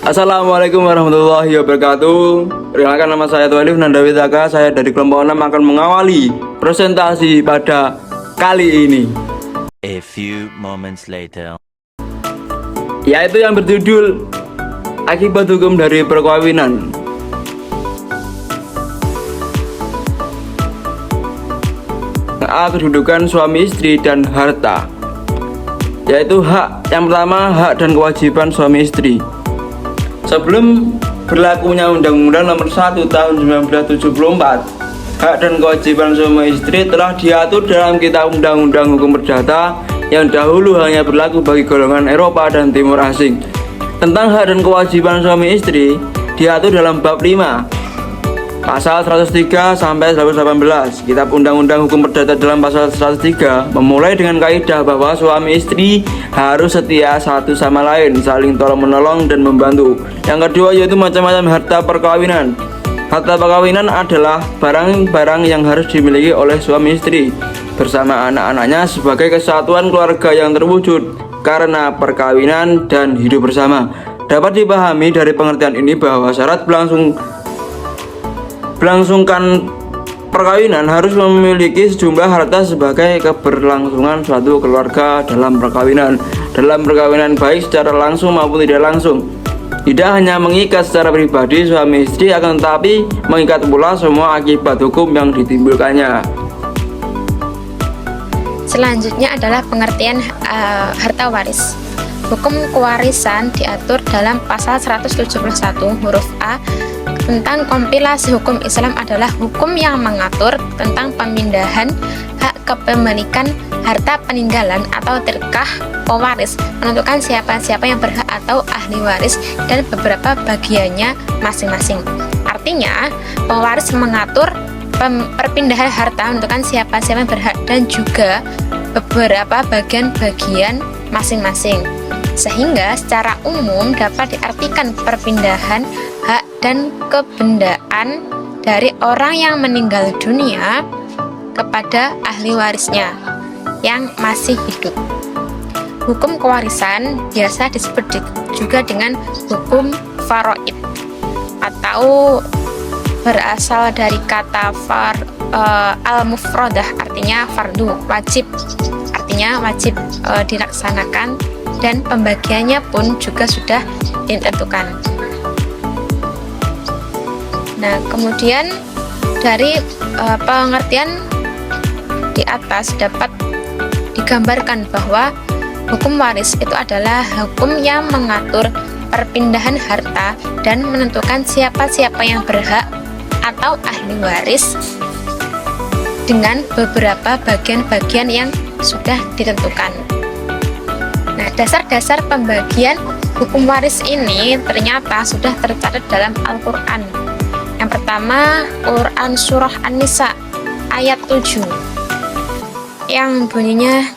Assalamualaikum warahmatullahi wabarakatuh. Perkenalkan, nama saya Tualif Nanda Witaka. Saya dari kelompok 6 akan mengawali presentasi pada kali ini, A few moments later. yaitu yang berjudul Akibat Hukum dari Perkawinan. A. Kedudukan suami istri dan harta, yaitu hak. Yang pertama, hak dan kewajiban suami istri. Sebelum berlakunya Undang-Undang Nomor 1 Tahun 1974, hak dan kewajiban suami istri telah diatur dalam Kitab Undang-Undang Hukum Perdata yang dahulu hanya berlaku bagi golongan Eropa dan Timur Asing. Tentang hak dan kewajiban suami istri diatur dalam bab 5 pasal 103 sampai 118. Kitab Undang-Undang Hukum Perdata dalam pasal 103 memulai dengan kaidah bahwa suami istri harus setia satu sama lain, saling tolong-menolong dan membantu. Yang kedua yaitu macam-macam harta perkawinan. Harta perkawinan adalah barang-barang yang harus dimiliki oleh suami istri bersama anak-anaknya sebagai kesatuan keluarga yang terwujud karena perkawinan dan hidup bersama. Dapat dipahami dari pengertian ini bahwa syarat berlangsungkan perkawinan harus memiliki sejumlah harta sebagai keberlangsungan suatu keluarga dalam perkawinan. Dalam perkawinan baik secara langsung maupun tidak langsung, tidak hanya mengikat secara pribadi suami istri, akan tetapi mengikat pula semua akibat hukum yang ditimbulkannya. Selanjutnya adalah pengertian harta waris. Hukum kewarisan diatur dalam pasal 171 huruf A tentang kompilasi hukum Islam adalah hukum yang mengatur tentang pemindahan hak kepemilikan harta peninggalan atau terkah pewaris, menentukan siapa-siapa yang berhak atau ahli waris dan beberapa bagiannya masing-masing. Artinya, pewaris mengatur perpindahan harta, menentukan siapa-siapa yang berhak dan juga beberapa bagian-bagian masing-masing. Sehingga secara umum dapat diartikan perpindahan hak dan kebendaan dari orang yang meninggal dunia kepada ahli warisnya yang masih hidup. Hukum kewarisan biasa disebut juga dengan hukum faraid atau berasal dari kata al-mufradah, artinya fardu, wajib, artinya wajib dilaksanakan, dan pembagiannya pun juga sudah ditentukan. Nah, kemudian dari pengertian di atas dapat digambarkan bahwa hukum waris itu adalah hukum yang mengatur perpindahan harta dan menentukan siapa-siapa yang berhak atau ahli waris dengan beberapa bagian-bagian yang sudah ditentukan. Nah, dasar-dasar pembagian hukum waris ini ternyata sudah tercatat dalam Al-Quran. Yang pertama, Quran Surah An-Nisa ayat 7 yang bunyinya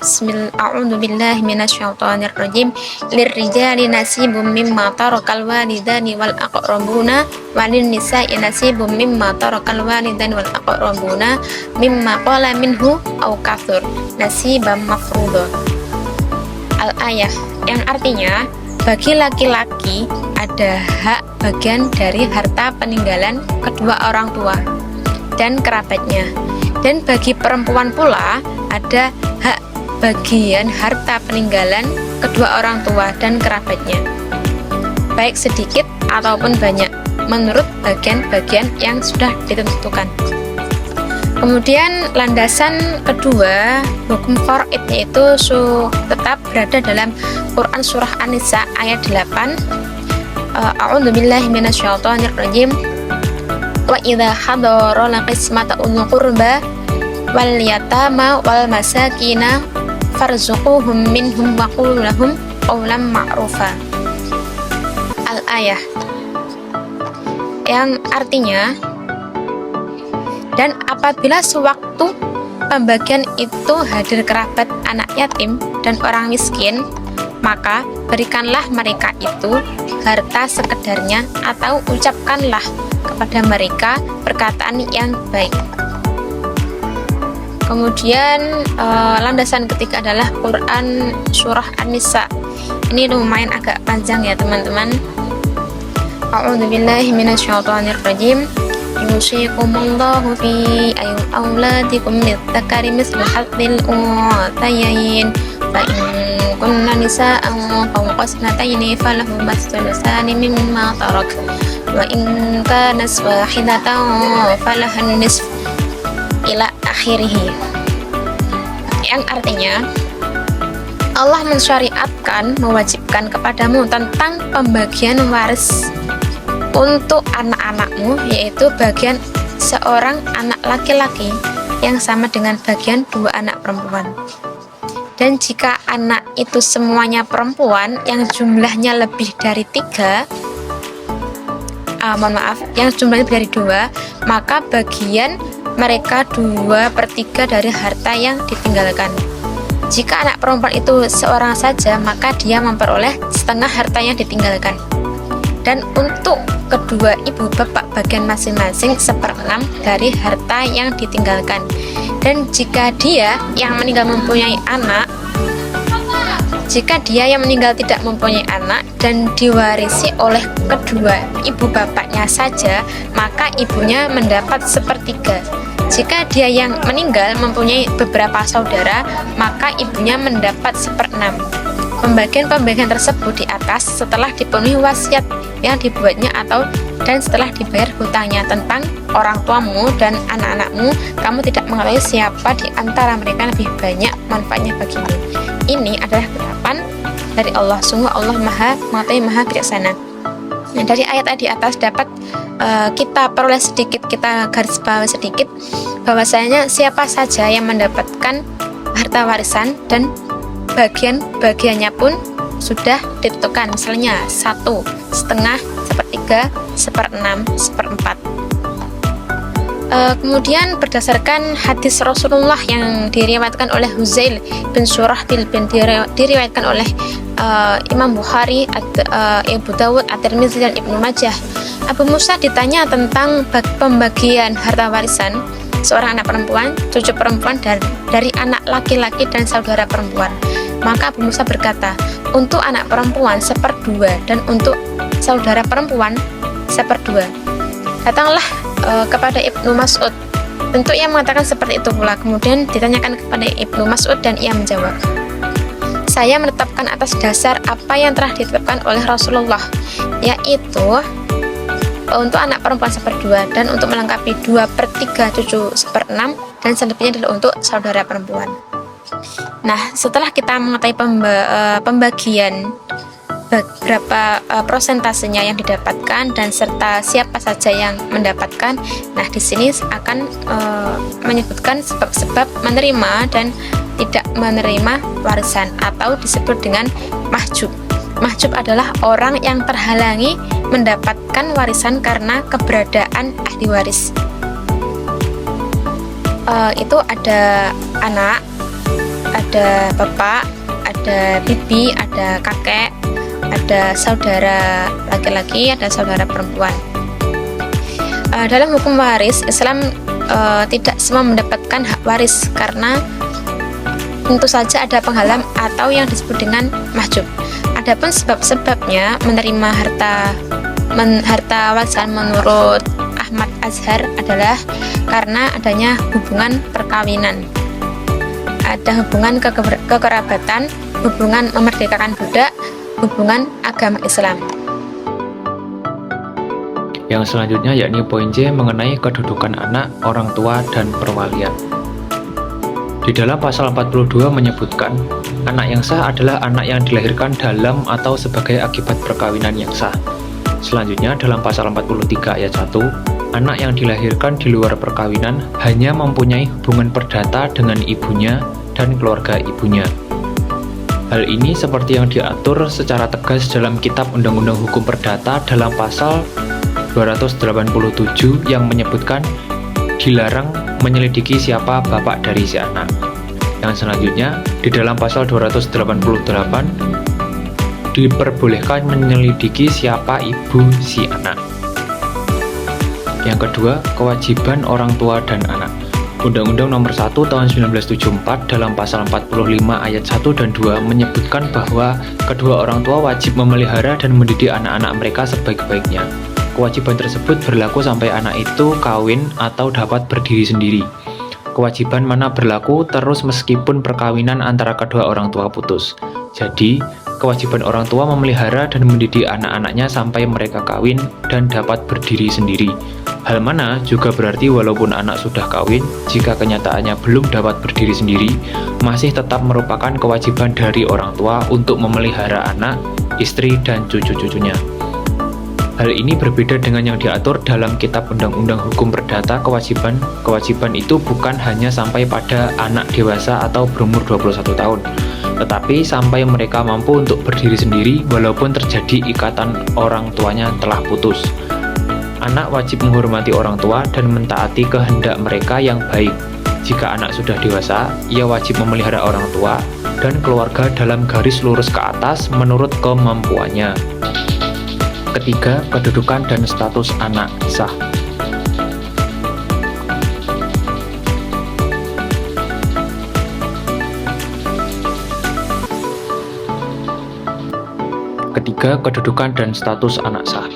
A'udzubillahi minasyaitonirrajim, lirrijali nasibum mimma tarakal walidani wal aqrabuna walin nisa'i nasibum mimma tarakal walidani wal aqrabuna mimma qala minhu aw kathur nasiban mafruḍa. Al-ayah, yang artinya bagi laki-laki ada hak bagian dari harta peninggalan kedua orang tua dan kerabatnya, dan bagi perempuan pula ada hak bagian harta peninggalan kedua orang tua dan kerabatnya, baik sedikit ataupun banyak, menurut bagian-bagian yang sudah ditentukan. Kemudian landasan kedua hukum faraid yaitu tetap berada dalam Quran Surah An-Nisa ayat 8. A'udzubillahi minasyaitonirrajim. Wa idza hadara laqismata ulul qurba wal yatama wal masakina farzuquhum minhum wa qul lahum qawlan ma'rufa. Al-ayah, yang artinya, dan apabila sewaktu pembagian itu hadir kerabat, anak yatim, dan orang miskin, maka berikanlah mereka itu harta sekedarnya atau ucapkanlah kepada mereka perkataan yang baik. Kemudian landasan ketiga adalah Quran Surah An-Nisa. Ini lumayan agak panjang ya teman-teman. A'udzu billahi minasyaitonir rajim. Yusikumullahu fi auladikum lidzakari mislu hadzil unthayayn. Fa in kunna nisaa'an fawqa ithnatayni falahuma thulutsani mimma tarak. Wa in kanat wahidatan falahan nisf ila akhirih. Yang artinya Allah mensyariatkan, mewajibkan kepadamu tentang pembagian waris untuk anak-anakmu, yaitu bagian seorang anak laki-laki yang sama dengan bagian dua anak perempuan. Dan jika anak itu semuanya perempuan yang jumlahnya lebih dari 3, yang jumlahnya lebih dari 2, maka bagian mereka 2/3 dari harta yang ditinggalkan. Jika anak perempuan itu seorang saja, maka dia memperoleh setengah harta yang ditinggalkan. Dan untuk kedua ibu bapak bagian masing-masing 1/6 dari harta yang ditinggalkan. Dan jika dia yang meninggal mempunyai anak, jika dia yang meninggal tidak mempunyai anak dan diwarisi oleh kedua ibu bapaknya saja, maka ibunya mendapat 1/3. Jika dia yang meninggal mempunyai beberapa saudara, maka ibunya mendapat 1/6. Pembagian-pembagian tersebut di atas setelah dipenuhi wasiat yang dibuatnya dan setelah dibayar hutangnya tentang orang tuamu dan anak-anakmu. Kamu tidak mengetahui siapa di antara mereka lebih banyak manfaatnya bagimu. Ini adalah ketetapan dari Allah. Sungguh Allah Maha Mengetahui, Maha Bijaksana. Nah, dari ayat di atas dapat kita peroleh sedikit, kita garis bawah sedikit bahwasanya siapa saja yang mendapatkan harta warisan dan bagian-bagiannya pun sudah ditentukan, misalnya 1/2, 1/3, 1/6, 1/4. Kemudian berdasarkan hadis Rasulullah yang diriwayatkan oleh Huzail bin Surahbil bin diriwayatkan oleh Imam Bukhari, Abu Dawud, At-Tirmidzi dan Ibnu Majah, Abu Musa ditanya tentang pembagian harta warisan seorang anak perempuan, cucu perempuan dari anak laki-laki dan saudara perempuan. Maka Abu Musa berkata, untuk anak perempuan 1/2 dan untuk saudara perempuan 1/2. Datanglah kepada Ibnu Mas'ud, tentu ia mengatakan seperti itu pula. Kemudian ditanyakan kepada Ibnu Mas'ud dan ia menjawab, saya menetapkan atas dasar apa yang telah ditetapkan oleh Rasulullah, yaitu untuk anak perempuan 1/2 dan untuk melengkapi 2/3 cucu 1/6 dan selebihnya adalah untuk saudara perempuan. Nah, setelah kita mengetahui pembagian berapa prosentasenya yang didapatkan dan serta siapa saja yang mendapatkan, nah di sini akan menyebutkan sebab-sebab menerima dan tidak menerima warisan atau disebut dengan mahjub. Mahjub adalah orang yang terhalangi mendapatkan warisan karena keberadaan ahli waris. Itu ada anak, ada bapak, ada bibi, ada kakek, ada saudara laki-laki, ada saudara perempuan. Dalam hukum waris, Islam tidak semua mendapatkan hak waris karena tentu saja ada penghalang atau yang disebut dengan mahjub. Adapun sebab-sebabnya menerima harta warisan menurut Ahmad Azhar adalah karena adanya hubungan perkawinan, ada hubungan kekerabatan, hubungan memerdekakan budak, hubungan agama Islam. Yang selanjutnya yakni poin C mengenai kedudukan anak, orang tua, dan perwalian. Di dalam pasal 42 menyebutkan, anak yang sah adalah anak yang dilahirkan dalam atau sebagai akibat perkawinan yang sah. Selanjutnya dalam pasal 43 ayat 1, anak yang dilahirkan di luar perkawinan hanya mempunyai hubungan perdata dengan ibunya dan keluarga ibunya. Hal ini seperti yang diatur secara tegas dalam Kitab Undang-Undang Hukum Perdata dalam pasal 287 yang menyebutkan dilarang menyelidiki siapa bapak dari si anak. Yang selanjutnya, di dalam pasal 288 diperbolehkan menyelidiki siapa ibu si anak. Yang kedua, kewajiban orang tua dan anak. Undang-Undang Nomor 1 Tahun 1974 dalam pasal 45 ayat 1 dan 2 menyebutkan bahwa kedua orang tua wajib memelihara dan mendidik anak-anak mereka sebaik-baiknya. Kewajiban tersebut berlaku sampai anak itu kawin atau dapat berdiri sendiri. Kewajiban mana berlaku terus meskipun perkawinan antara kedua orang tua putus. Jadi, kewajiban orang tua memelihara dan mendidik anak-anaknya sampai mereka kawin dan dapat berdiri sendiri. Hal mana juga berarti walaupun anak sudah kawin, jika kenyataannya belum dapat berdiri sendiri, masih tetap merupakan kewajiban dari orang tua untuk memelihara anak, istri, dan cucu-cucunya. Hal ini berbeda dengan yang diatur dalam Kitab Undang-Undang Hukum Perdata. Kewajiban itu bukan hanya sampai pada anak dewasa atau berumur 21 tahun, tetapi sampai mereka mampu untuk berdiri sendiri walaupun terjadi ikatan orang tuanya telah putus. Anak wajib menghormati orang tua dan mentaati kehendak mereka yang baik. Jika anak sudah dewasa, ia wajib memelihara orang tua dan keluarga dalam garis lurus ke atas menurut kemampuannya. Ketiga, kedudukan dan status anak sah. Ketiga, kedudukan dan status anak sah.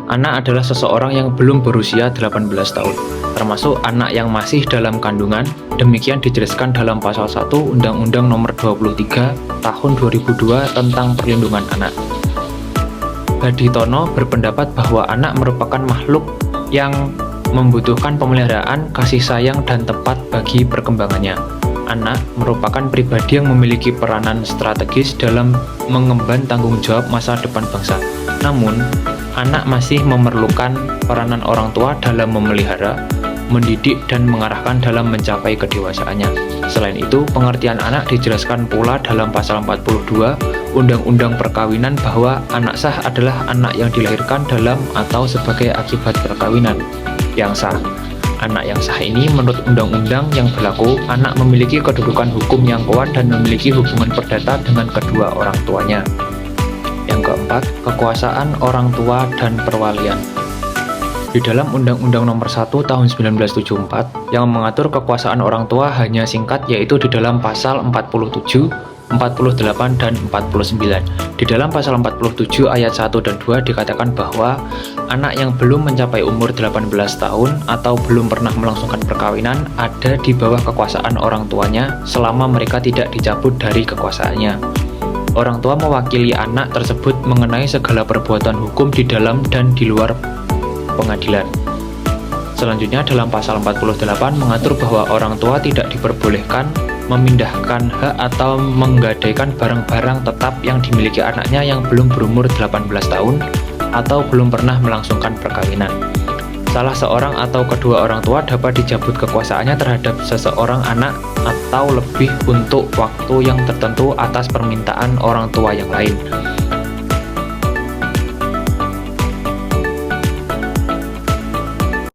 Anak adalah seseorang yang belum berusia 18 tahun, termasuk anak yang masih dalam kandungan. Demikian dijelaskan dalam pasal 1 Undang-Undang Nomor 23 Tahun 2002 tentang Perlindungan Anak. Haditono berpendapat bahwa anak merupakan makhluk yang membutuhkan pemeliharaan, kasih sayang, dan tempat bagi perkembangannya. Anak merupakan pribadi yang memiliki peranan strategis dalam mengemban tanggung jawab masa depan bangsa. Namun, anak masih memerlukan peranan orang tua dalam memelihara, mendidik, dan mengarahkan dalam mencapai kedewasaannya. Selain itu, pengertian anak dijelaskan pula dalam pasal 42 Undang-Undang Perkawinan bahwa anak sah adalah anak yang dilahirkan dalam atau sebagai akibat perkawinan yang sah. Anak yang sah ini menurut undang-undang yang berlaku, anak memiliki kedudukan hukum yang kuat dan memiliki hubungan perdata dengan kedua orang tuanya. Yang keempat, kekuasaan orang tua dan perwalian. Di dalam Undang-Undang Nomor 1 Tahun 1974 yang mengatur kekuasaan orang tua hanya singkat, yaitu di dalam pasal 47, 48, dan 49. Di dalam pasal 47 ayat 1 dan 2 dikatakan bahwa anak yang belum mencapai umur 18 tahun atau belum pernah melangsungkan perkawinan ada di bawah kekuasaan orang tuanya selama mereka tidak dicabut dari kekuasaannya. Orang tua mewakili anak tersebut mengenai segala perbuatan hukum di dalam dan di luar pengadilan. Selanjutnya dalam pasal 48 mengatur bahwa orang tua tidak diperbolehkan memindahkan hak atau menggadaikan barang-barang tetap yang dimiliki anaknya yang belum berumur 18 tahun atau belum pernah melangsungkan perkawinan. Salah seorang atau kedua orang tua dapat dicabut kekuasaannya terhadap seseorang anak atau lebih untuk waktu yang tertentu atas permintaan orang tua yang lain.